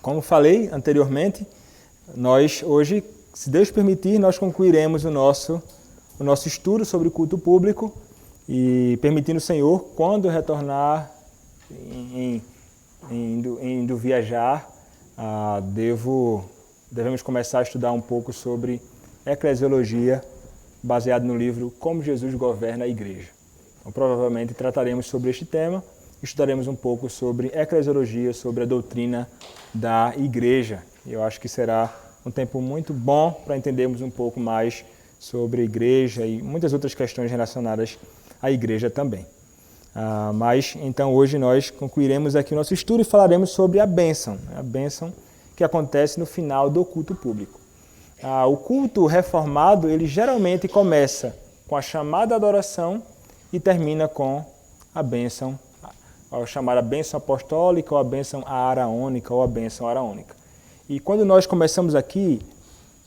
Como falei anteriormente, nós hoje, se Deus permitir, nós concluiremos o nosso estudo sobre o culto público e permitindo o Senhor, quando retornar, indo viajar, devemos começar a estudar um pouco sobre eclesiologia, baseado no livro Como Jesus Governa a Igreja. Então, provavelmente trataremos sobre este tema, estudaremos um pouco sobre eclesiologia, sobre a doutrina da igreja. Eu acho que será um tempo muito bom para entendermos um pouco mais sobre a igreja e muitas outras questões relacionadas à igreja também. Mas, então, hoje nós concluiremos aqui o nosso estudo e falaremos sobre a bênção que acontece no final do culto público. O culto reformado, ele geralmente começa com a chamada adoração e termina com a bênção, a chamada bênção apostólica, ou a bênção araônica, ou a bênção araônica. E quando nós começamos aqui,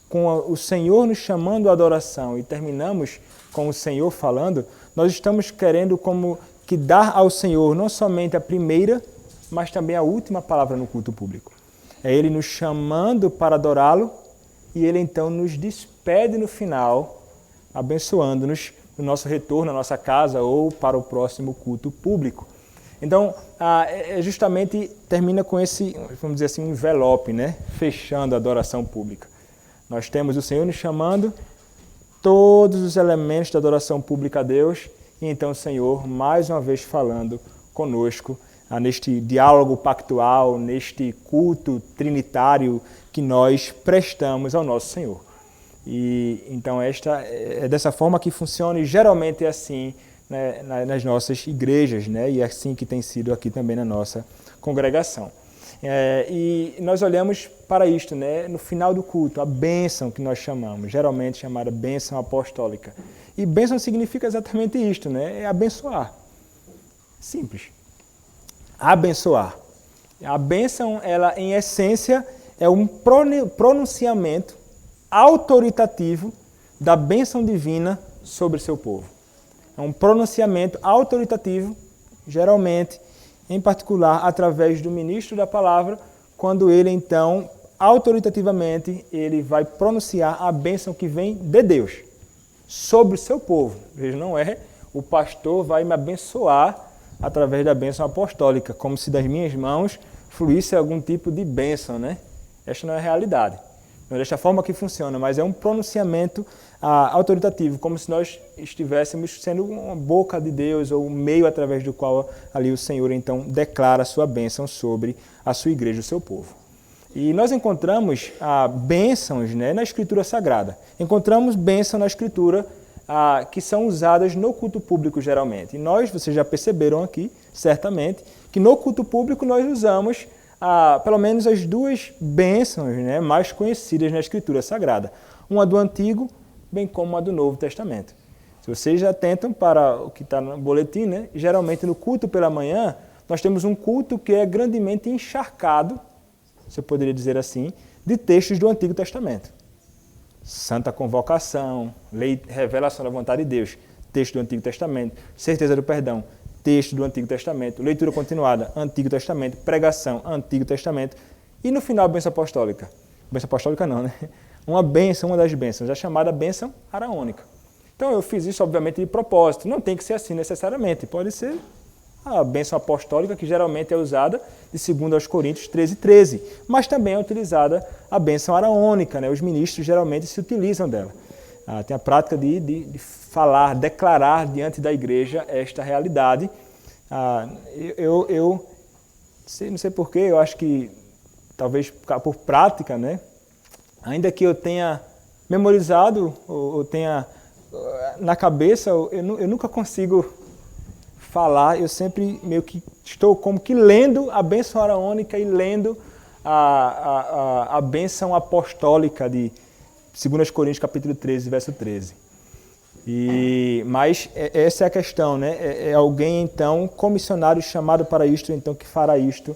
com o Senhor nos chamando à adoração e terminamos com o Senhor falando, nós estamos querendo como que dar ao Senhor não somente a primeira, mas também a última palavra no culto público. É Ele nos chamando para adorá-lo e Ele então nos despede no final, abençoando-nos no nosso retorno à nossa casa ou para o próximo culto público. Então, justamente termina com esse, vamos dizer assim, um envelope, né? Fechando a adoração pública. Nós temos o Senhor nos chamando, todos os elementos da adoração pública a Deus, e então o Senhor, mais uma vez, falando conosco, neste diálogo pactual, neste culto trinitário que nós prestamos ao nosso Senhor. E então esta é dessa forma que funciona e geralmente é assim, né, nas nossas igrejas, né, e é assim que tem sido aqui também na nossa congregação. E nós olhamos para isto, né, no final do culto, a bênção que nós chamamos, geralmente chamada bênção apostólica. E bênção significa exatamente isto, né, é abençoar. Simples. Abençoar. A bênção, ela em essência, é um pronunciamento autoritativo da bênção divina sobre seu povo. É um pronunciamento autoritativo, geralmente, em particular, através do ministro da palavra, quando ele, então, autoritativamente, ele vai pronunciar a bênção que vem de Deus sobre o seu povo. Veja, não é o pastor vai me abençoar através da bênção apostólica, como se das minhas mãos fluísse algum tipo de bênção, né? Esta não é a realidade. Não é desta forma que funciona, mas é um pronunciamento autoritativo, como se nós estivéssemos sendo uma boca de Deus ou um meio através do qual ali o Senhor então declara a sua bênção sobre a sua igreja, o seu povo. E nós encontramos bênçãos, né, na Escritura Sagrada. Encontramos bênçãos na Escritura que são usadas no culto público geralmente. E vocês já perceberam aqui, certamente, que no culto público nós usamos pelo menos as duas bênçãos, né, mais conhecidas na Escritura Sagrada. Uma do Antigo, bem como a do Novo Testamento. Se vocês atentam para o que está no boletim, né, geralmente no culto pela manhã, nós temos um culto que é grandemente encharcado, você poderia dizer assim, de textos do Antigo Testamento. Santa Convocação, Lei, Revelação da Vontade de Deus, texto do Antigo Testamento, Certeza do Perdão, texto do Antigo Testamento, leitura continuada, Antigo Testamento, pregação, Antigo Testamento, e no final a bênção apostólica. Bênção apostólica não, né? Uma das bênçãos, a chamada bênção araônica. Então eu fiz isso, obviamente, de propósito. Não tem que ser assim necessariamente, pode ser a bênção apostólica, que geralmente é usada de 2 Coríntios 13:13, mas também é utilizada a bênção araônica, né? Os ministros geralmente se utilizam dela. Tem a prática de falar, declarar diante da igreja esta realidade. Eu não sei porquê, eu acho que talvez por prática, né? Ainda que eu tenha memorizado ou tenha na cabeça, eu nunca consigo falar, eu sempre meio que estou como que lendo a bênção araônica e lendo a bênção apostólica de 2 Coríntios capítulo 13, verso 13. Mas essa é a questão, né? É alguém, então, comissionário chamado para isto, então, que fará isto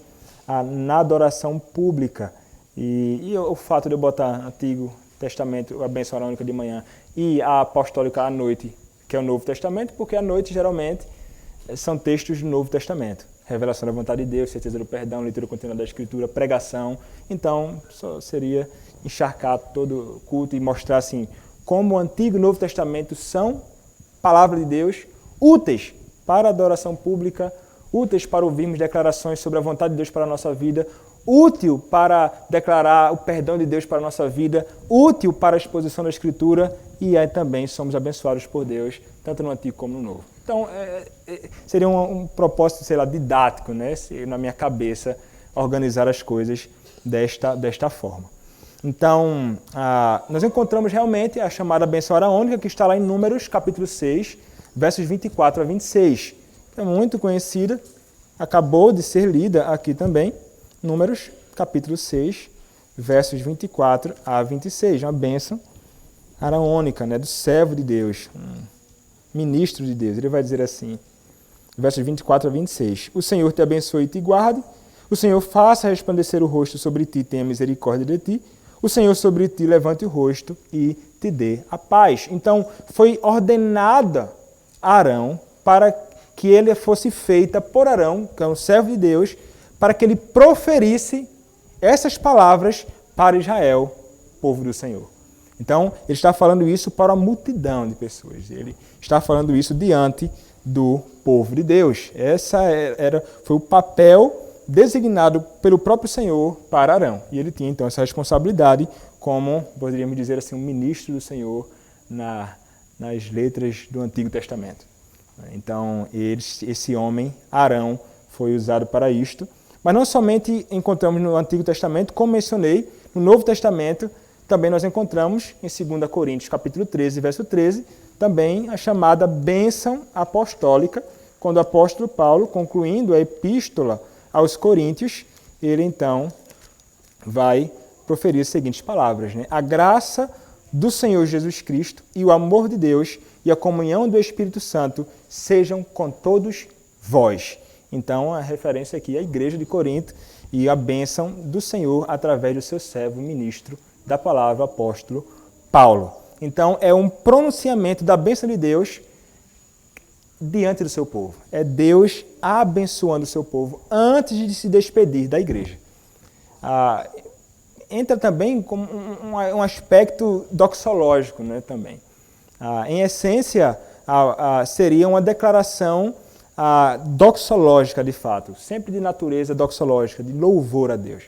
na adoração pública. E o fato de eu botar Antigo Testamento, a bênção araônica de manhã, e a apostólica à noite, que é o Novo Testamento, porque à noite, geralmente, são textos do Novo Testamento. revelação da vontade de Deus, certeza do perdão, leitura contínua da Escritura, pregação. Então, só seria encharcar todo o culto e mostrar assim, como o Antigo e o Novo Testamento são palavra de Deus, úteis para a adoração pública, úteis para ouvirmos declarações sobre a vontade de Deus para a nossa vida, útil para declarar o perdão de Deus para a nossa vida, útil para a exposição da Escritura, e aí também somos abençoados por Deus, tanto no Antigo como no Novo. Então, seria um propósito, sei lá, didático, né? Na minha cabeça, organizar as coisas desta forma. Então, nós encontramos realmente a chamada bênção araônica, que está lá em Números, capítulo 6, versos 24 a 26. É muito conhecida, acabou de ser lida aqui também, Números, capítulo 6, versos 24 a 26. Uma bênção araônica, né, do servo de Deus, ministro de Deus. Ele vai dizer assim, versos 24 a 26. O Senhor te abençoe e te guarde. O Senhor faça resplandecer o rosto sobre ti e tenha misericórdia de ti. O Senhor sobre ti levante o rosto e te dê a paz. Então, foi ordenada a Arão para que ele fosse feita por Arão, que é um servo de Deus, para que ele proferisse essas palavras para Israel, povo do Senhor. Então, ele está falando isso para uma multidão de pessoas. Ele está falando isso diante do povo de Deus. Foi o papel designado pelo próprio Senhor para Arão. E ele tinha, então, essa responsabilidade como, poderíamos dizer assim, um ministro do Senhor nas letras do Antigo Testamento. Então, esse homem, Arão, foi usado para isto. Mas não somente encontramos no Antigo Testamento, como mencionei, no Novo Testamento, também nós encontramos em 2 Coríntios, capítulo 13, verso 13, também a chamada bênção apostólica, quando o apóstolo Paulo, concluindo a epístola aos Coríntios, ele então vai proferir as seguintes palavras, né? A graça do Senhor Jesus Cristo e o amor de Deus e a comunhão do Espírito Santo sejam com todos vós. Então, a referência aqui é a igreja de Corinto e a bênção do Senhor através do seu servo, ministro da palavra, apóstolo Paulo. Então, é um pronunciamento da bênção de Deus diante do seu povo. É Deus abençoando o seu povo antes de se despedir da igreja. Entra também como um aspecto doxológico, né, também. Em essência, seria uma declaração doxológica, de fato, sempre de natureza doxológica, de louvor a Deus.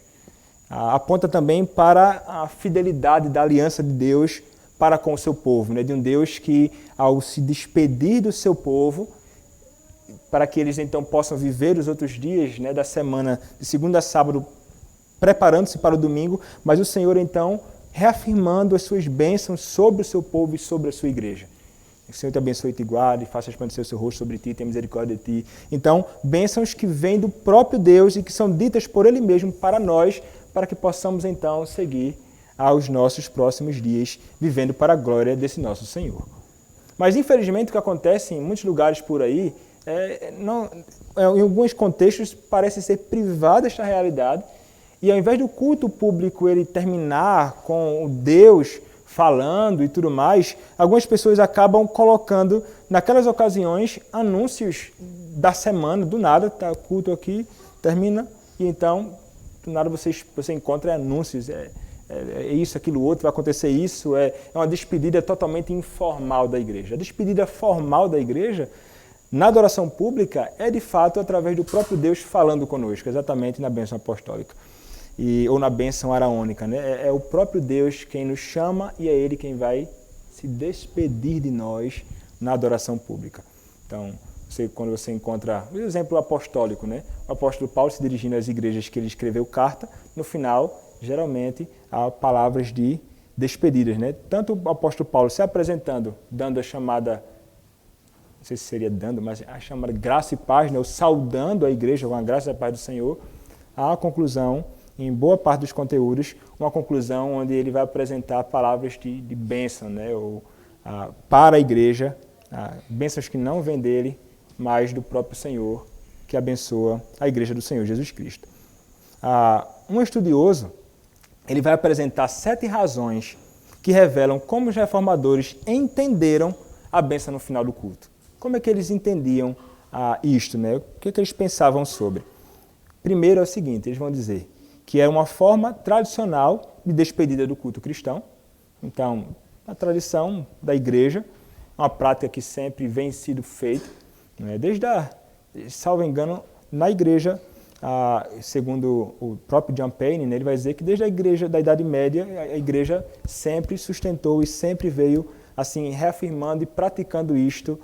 Aponta também para a fidelidade da aliança de Deus para com o seu povo, né? De um Deus que, ao se despedir do seu povo, para que eles então possam viver os outros dias, né, da semana, de segunda a sábado, preparando-se para o domingo, mas o Senhor então reafirmando as suas bênçãos sobre o seu povo e sobre a sua igreja. O Senhor te abençoe e te guarde, faça resplandecer o seu rosto sobre ti, tenha misericórdia de ti. Então, bênçãos que vêm do próprio Deus e que são ditas por Ele mesmo para nós, para que possamos então seguir aos nossos próximos dias, vivendo para a glória desse nosso Senhor. Mas, infelizmente, o que acontece em muitos lugares por aí, em alguns contextos, parece ser privado desta realidade, e ao invés do culto público ele terminar com o Deus falando e tudo mais, algumas pessoas acabam colocando, naquelas ocasiões, anúncios da semana, do nada, tá, o culto aqui, termina, e então, do nada você encontra anúncios, isso, aquilo, outro, vai acontecer isso, é uma despedida totalmente informal da igreja. A despedida formal da igreja, na adoração pública, é de fato através do próprio Deus falando conosco, exatamente na bênção apostólica. Ou na bênção araônica, né? É o próprio Deus quem nos chama e é Ele quem vai se despedir de nós na adoração pública. Então, quando você encontra o exemplo apostólico, né? O apóstolo Paulo se dirigindo às igrejas que ele escreveu carta, no final, geralmente, há palavras de despedidas, né? Tanto o apóstolo Paulo se apresentando, dando a chamada, não sei se seria dando, mas a chamada graça e paz, né? Ou saudando a igreja com a graça e a paz do Senhor, a conclusão, em boa parte dos conteúdos, uma conclusão onde ele vai apresentar palavras de bênção, né? Para a igreja, bênçãos que não vêm dele, mas do próprio Senhor, que abençoa a igreja do Senhor Jesus Cristo. Um estudioso, ele vai apresentar 7 razões que revelam como os reformadores entenderam a bênção no final do culto. Como é que eles entendiam isto, né? O que eles pensavam sobre? Primeiro é o seguinte, eles vão dizer que é uma forma tradicional de despedida do culto cristão. Então, a tradição da igreja, uma prática que sempre vem sido feita, né? Salvo engano, na igreja, segundo o próprio John Payne, né, ele vai dizer que desde a igreja da Idade Média, a igreja sempre sustentou e sempre veio assim reafirmando e praticando isto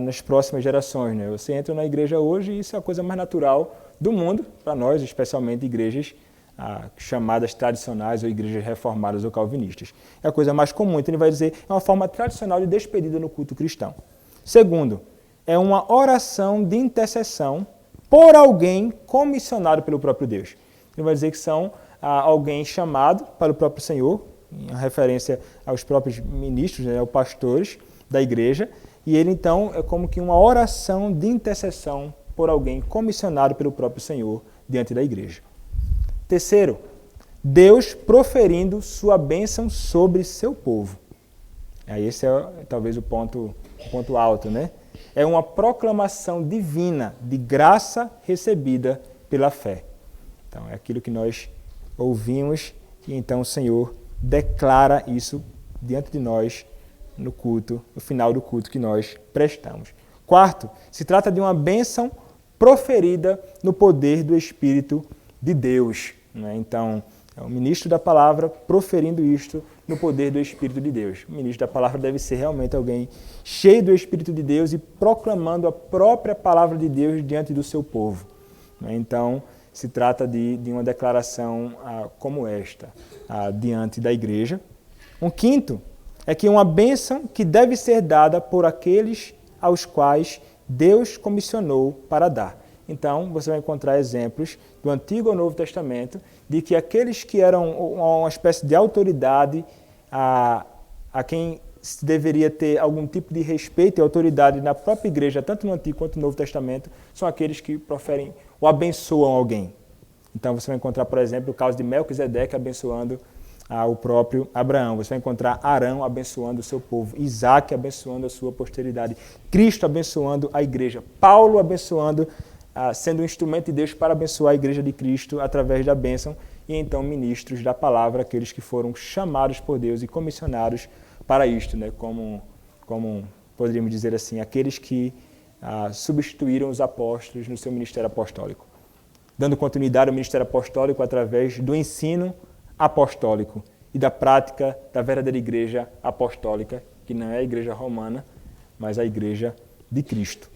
nas próximas gerações, né? Você entra na igreja hoje e isso é a coisa mais natural do mundo, para nós, especialmente igrejas chamadas tradicionais ou igrejas reformadas ou calvinistas. É a coisa mais comum, então ele vai dizer, é uma forma tradicional de despedida no culto cristão. Segundo, é uma oração de intercessão por alguém comissionado pelo próprio Deus. Ele vai dizer que são alguém chamado para o próprio Senhor, em referência aos próprios ministros, né, aos pastores da igreja, e ele então é como que uma oração de intercessão por alguém comissionado pelo próprio Senhor diante da igreja. Terceiro, Deus proferindo sua bênção sobre seu povo. Esse é talvez o ponto alto, né? É uma proclamação divina de graça recebida pela fé. Então, é aquilo que nós ouvimos e então o Senhor declara isso diante de nós no culto, no final do culto que nós prestamos. Quarto, se trata de uma bênção proferida no poder do Espírito de Deus. Né? Então, é o ministro da palavra proferindo isto no poder do Espírito de Deus. O ministro da palavra deve ser realmente alguém cheio do Espírito de Deus e proclamando a própria palavra de Deus diante do seu povo. Né? Então, se trata de uma declaração como esta, diante da igreja. Um quinto é que uma bênção que deve ser dada por aqueles aos quais Deus comissionou para dar. Então, você vai encontrar exemplos do Antigo ou Novo Testamento de que aqueles que eram uma espécie de autoridade a quem se deveria ter algum tipo de respeito e autoridade na própria igreja, tanto no Antigo quanto no Novo Testamento, são aqueles que proferem ou abençoam alguém. Então, você vai encontrar, por exemplo, o caso de Melquisedeque abençoando o próprio Abraão. Você vai encontrar Arão abençoando o seu povo, Isaac abençoando a sua posteridade, Cristo abençoando a igreja, Paulo abençoando, sendo um instrumento de Deus para abençoar a igreja de Cristo através da bênção, e então ministros da palavra, aqueles que foram chamados por Deus e comissionados para isto, né? Como poderíamos dizer assim, aqueles que substituíram os apóstolos no seu ministério apostólico, dando continuidade ao ministério apostólico através do ensino apostólico e da prática da verdadeira igreja apostólica, que não é a igreja romana, mas a igreja de Cristo.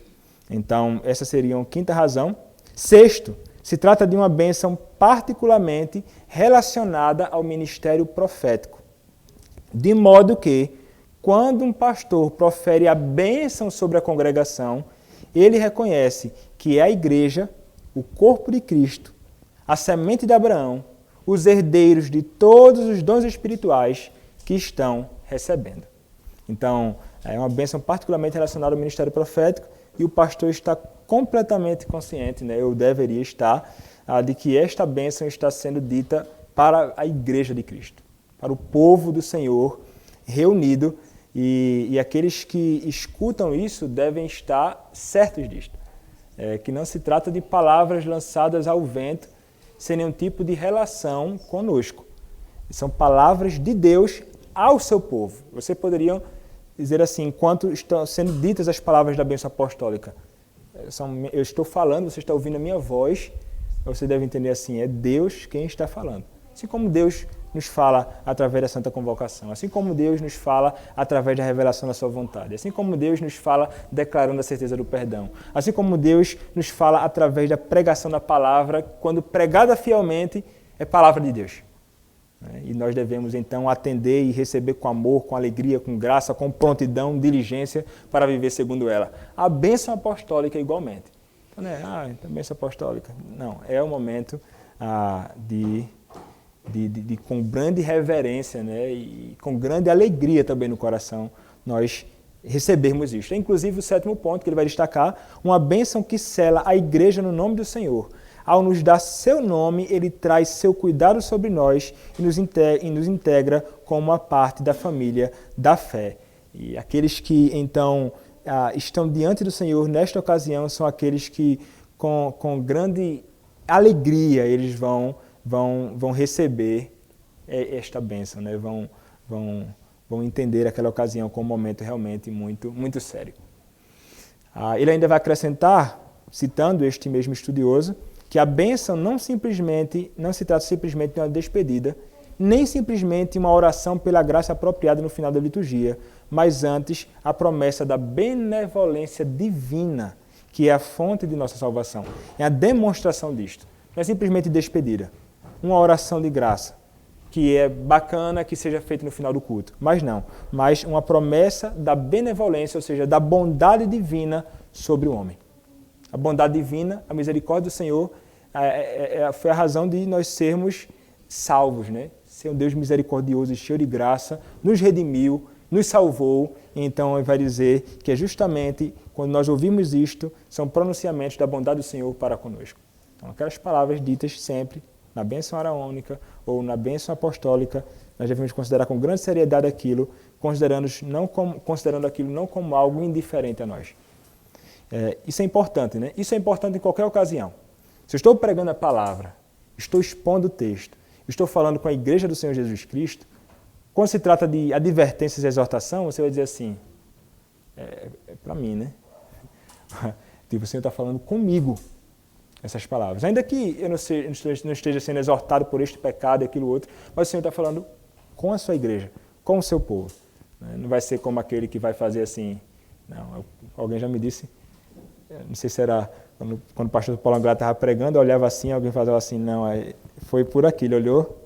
Então, essa seria a quinta razão. Sexto, se trata de uma bênção particularmente relacionada ao ministério profético. De modo que, quando um pastor profere a bênção sobre a congregação, ele reconhece que é a igreja, o corpo de Cristo, a semente de Abraão, os herdeiros de todos os dons espirituais que estão recebendo. Então, é uma bênção particularmente relacionada ao ministério profético, e o pastor está completamente consciente, né, eu deveria estar, de que esta bênção está sendo dita para a igreja de Cristo, para o povo do Senhor reunido, e aqueles que escutam isso devem estar certos disto. Que não se trata de palavras lançadas ao vento, sem nenhum tipo de relação conosco. São palavras de Deus ao seu povo. Você poderia dizer assim, enquanto estão sendo ditas as palavras da bênção apostólica, eu estou falando, você está ouvindo a minha voz, você deve entender assim, é Deus quem está falando. Assim como Deus nos fala através da Santa Convocação, assim como Deus nos fala através da revelação da sua vontade, assim como Deus nos fala declarando a certeza do perdão, assim como Deus nos fala através da pregação da palavra, quando pregada fielmente, é palavra de Deus. E nós devemos então atender e receber com amor, com alegria, com graça, com prontidão, diligência para viver segundo ela. A bênção apostólica igualmente. Então, não é a bênção apostólica. Não, é o momento de com grande reverência, né, e com grande alegria também no coração, nós recebermos isto. É inclusive o sétimo ponto que ele vai destacar, uma bênção que sela a igreja no nome do Senhor. Ao nos dar seu nome, ele traz seu cuidado sobre nós e nos integra como uma parte da família da fé. E aqueles que, então, estão diante do Senhor nesta ocasião são aqueles que, com grande alegria, eles vão receber esta bênção, né? Vão entender aquela ocasião como um momento realmente muito, muito sério. Ele ainda vai acrescentar, citando este mesmo estudioso, que a bênção não se trata simplesmente de uma despedida, nem simplesmente uma oração pela graça apropriada no final da liturgia, mas antes a promessa da benevolência divina, que é a fonte de nossa salvação. É a demonstração disto. Não é simplesmente despedida. Uma oração de graça, que é bacana que seja feita no final do culto. Mas não. Mas uma promessa da benevolência, ou seja, da bondade divina sobre o homem. A bondade divina, a misericórdia do Senhor, foi a razão de nós sermos salvos, né? Ser um Deus misericordioso e cheio de graça, nos redimiu, nos salvou. Então, ele vai dizer que é justamente quando nós ouvimos isto, são pronunciamentos da bondade do Senhor para conosco. Então, aquelas palavras ditas sempre na bênção araônica ou na bênção apostólica, nós devemos considerar com grande seriedade aquilo, considerando aquilo não como algo indiferente a nós. Isso é importante, né? Isso é importante em qualquer ocasião. Se eu estou pregando a palavra, estou expondo o texto, estou falando com a igreja do Senhor Jesus Cristo, quando se trata de advertências e exortação, você vai dizer assim, é para mim, né? Tipo, o Senhor está falando comigo essas palavras. Ainda que eu não esteja sendo exortado por este pecado e aquilo outro, mas o Senhor está falando com a sua igreja, com o seu povo. Não vai ser como aquele que vai fazer assim. Não, alguém já me disse, não sei se era quando o pastor Paulo Andrade estava pregando, eu olhava assim, alguém fazia assim, não, foi por aqui, ele olhou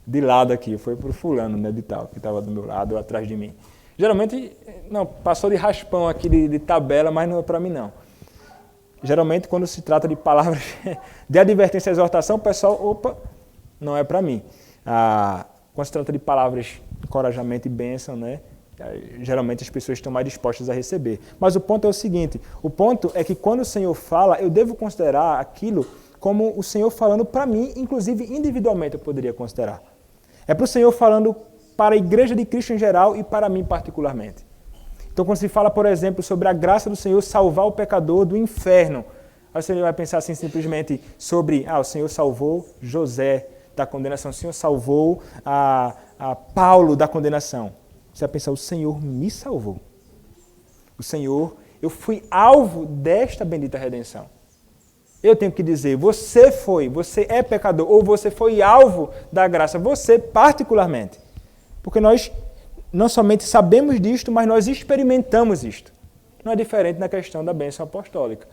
de lado aqui, foi por fulano, né, de tal, que estava do meu lado, atrás de mim. Geralmente, não, passou de raspão aqui de tabela, mas não é para mim não. Geralmente, quando se trata de palavras de advertência e exortação, o pessoal, opa, não é para mim. Quando se trata de palavras de encorajamento e bênção, né, geralmente as pessoas estão mais dispostas a receber. Mas o ponto é o seguinte, o ponto é que quando o Senhor fala, eu devo considerar aquilo como o Senhor falando para mim, inclusive individualmente eu poderia considerar. É para o Senhor falando para a igreja de Cristo em geral e para mim particularmente. Então, quando se fala, por exemplo, sobre a graça do Senhor salvar o pecador do inferno, aí você vai pensar assim simplesmente sobre, o Senhor salvou José da condenação, o Senhor salvou a Paulo da condenação. Você vai pensar, o Senhor me salvou. O Senhor, eu fui alvo desta bendita redenção. Eu tenho que dizer, você é pecador, ou você foi alvo da graça, você particularmente. Porque nós não somente sabemos disto, mas nós experimentamos isto. Não é diferente na questão da bênção apostólica.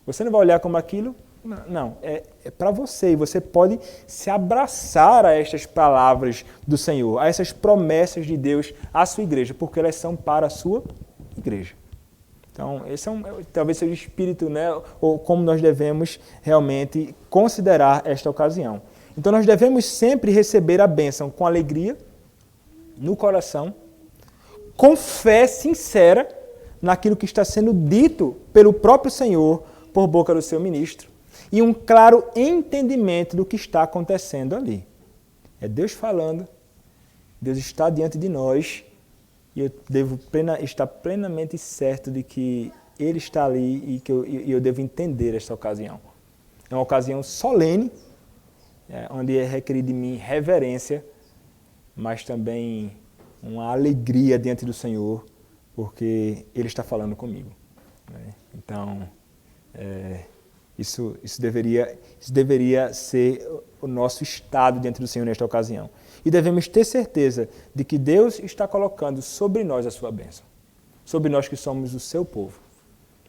Você não vai olhar como aquilo, não, é para você. E você pode se abraçar a estas palavras do Senhor, a essas promessas de Deus à sua igreja, porque elas são para a sua igreja. Então, esse talvez seja o espírito, né, ou como nós devemos realmente considerar esta ocasião. Então, nós devemos sempre receber a bênção com alegria, no coração, com fé sincera naquilo que está sendo dito pelo próprio Senhor por boca do seu ministro e um claro entendimento do que está acontecendo ali. É Deus falando, Deus está diante de nós e eu devo estar plenamente certo de que Ele está ali e que eu devo entender esta ocasião. É uma ocasião solene, onde é requerido de mim reverência, mas também uma alegria diante do Senhor, porque Ele está falando comigo. Então, isso deveria ser o nosso estado diante do Senhor nesta ocasião. E devemos ter certeza de que Deus está colocando sobre nós a sua bênção, sobre nós que somos o seu povo,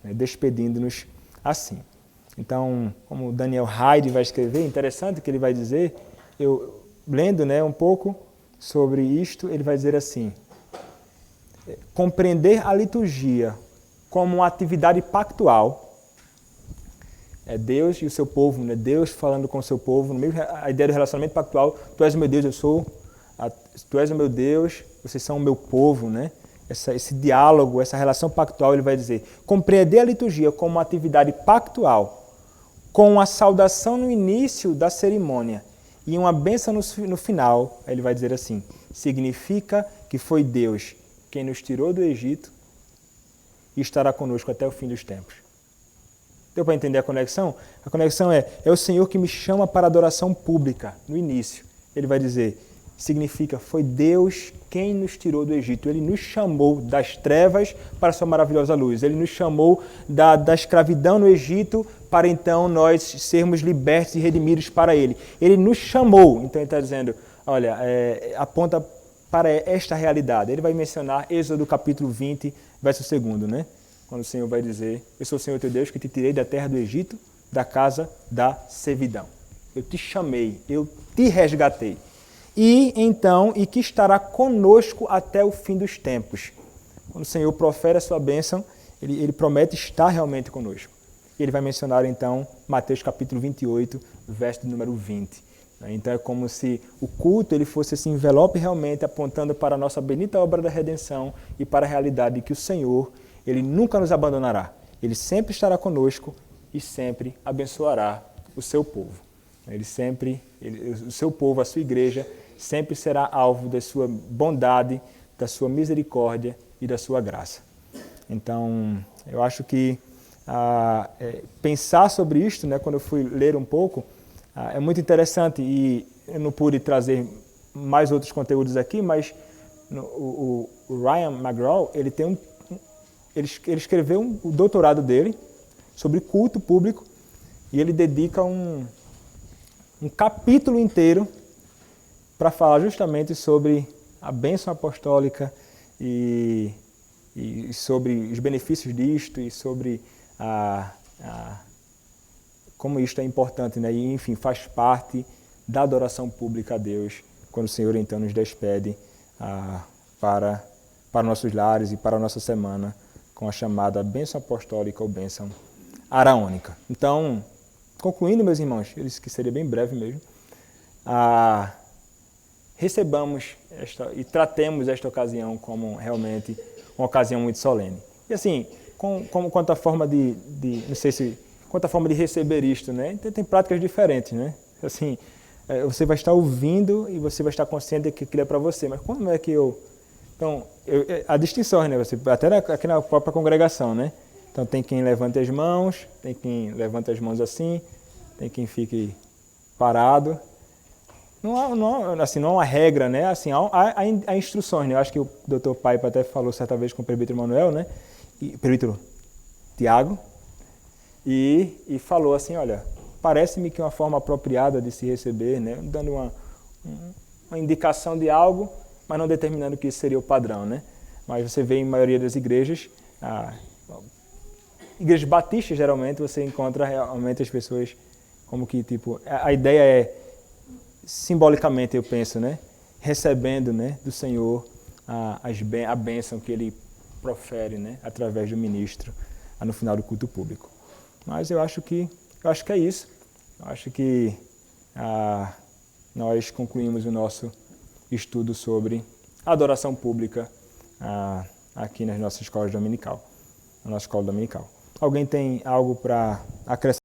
despedindo-nos assim. Então, como Daniel Hyde vai escrever, interessante que ele vai dizer, eu lendo um pouco sobre isto, ele vai dizer assim, compreender a liturgia como uma atividade pactual, é Deus e o seu povo, né? Deus falando com o seu povo, a ideia do relacionamento pactual, tu és o meu Deus, tu és o meu Deus, vocês são o meu povo, né? Esse diálogo, essa relação pactual, ele vai dizer, compreender a liturgia como uma atividade pactual, com a saudação no início da cerimônia e uma bênção no final, ele vai dizer assim, significa que foi Deus quem nos tirou do Egito e estará conosco até o fim dos tempos. Deu para entender a conexão? A conexão é o Senhor que me chama para adoração pública, no início. Ele vai dizer, significa, foi Deus quem nos tirou do Egito. Ele nos chamou das trevas para a sua maravilhosa luz. Ele nos chamou da escravidão no Egito para então nós sermos libertos e redimidos para Ele. Ele nos chamou, então ele está dizendo, olha, aponta para esta realidade. Ele vai mencionar Êxodo capítulo 20, verso 2, né? Quando o Senhor vai dizer, eu sou o Senhor teu Deus que te tirei da terra do Egito, da casa da servidão. Eu te chamei, eu te resgatei. E que estará conosco até o fim dos tempos. Quando o Senhor profere a sua bênção, ele promete estar realmente conosco. E ele vai mencionar então Mateus capítulo 28, verso número 20. Então é como se o culto ele fosse esse envelope realmente apontando para a nossa bendita obra da redenção e para a realidade de que o Senhor, Ele nunca nos abandonará. Ele sempre estará conosco e sempre abençoará o seu povo. O seu povo, a sua igreja, sempre será alvo da sua bondade, da sua misericórdia e da sua graça. Então, eu acho que pensar sobre isto, né, quando eu fui ler um pouco, é muito interessante e eu não pude trazer mais outros conteúdos aqui, mas o Ryan McGraw, ele escreveu o doutorado dele sobre culto público e ele dedica um capítulo inteiro para falar justamente sobre a bênção apostólica e sobre os benefícios disto e sobre como isto é importante, né? E, enfim, faz parte da adoração pública a Deus, quando o Senhor então nos despede para nossos lares e para a nossa semana com a chamada bênção apostólica ou bênção araônica. Então, concluindo, meus irmãos, eu disse que seria bem breve mesmo, recebamos e tratemos esta ocasião como realmente uma ocasião muito solene. E assim, quanto à forma não sei se quanto à forma de receber isto, né? Tem práticas diferentes, né? Assim, você vai estar ouvindo e você vai estar consciente de que aquilo é para você, mas como é que Então, há distinções, né? Até aqui na própria congregação, né? Então, tem quem levante as mãos, tem quem levanta as mãos assim, tem quem fique parado. Não há uma regra, né? Assim, há instruções, né? Eu acho que o Dr. Paipa até falou certa vez com o presbítero Manuel, né? E presbítero Tiago, e falou assim, olha, parece-me que uma forma apropriada de se receber, né? Dando uma indicação de algo, mas não determinando que isso seria o padrão, né? Mas você vê em maioria das igrejas, igrejas batistas geralmente, você encontra realmente as pessoas como que, tipo, a ideia é, simbolicamente eu penso, né? Recebendo, né, do Senhor a bênção que Ele profere, né, através do ministro no final do culto público. Mas eu acho que é isso. Eu acho que nós concluímos o nosso estudo sobre adoração pública aqui na nossa escola dominical. Alguém tem algo para acrescentar?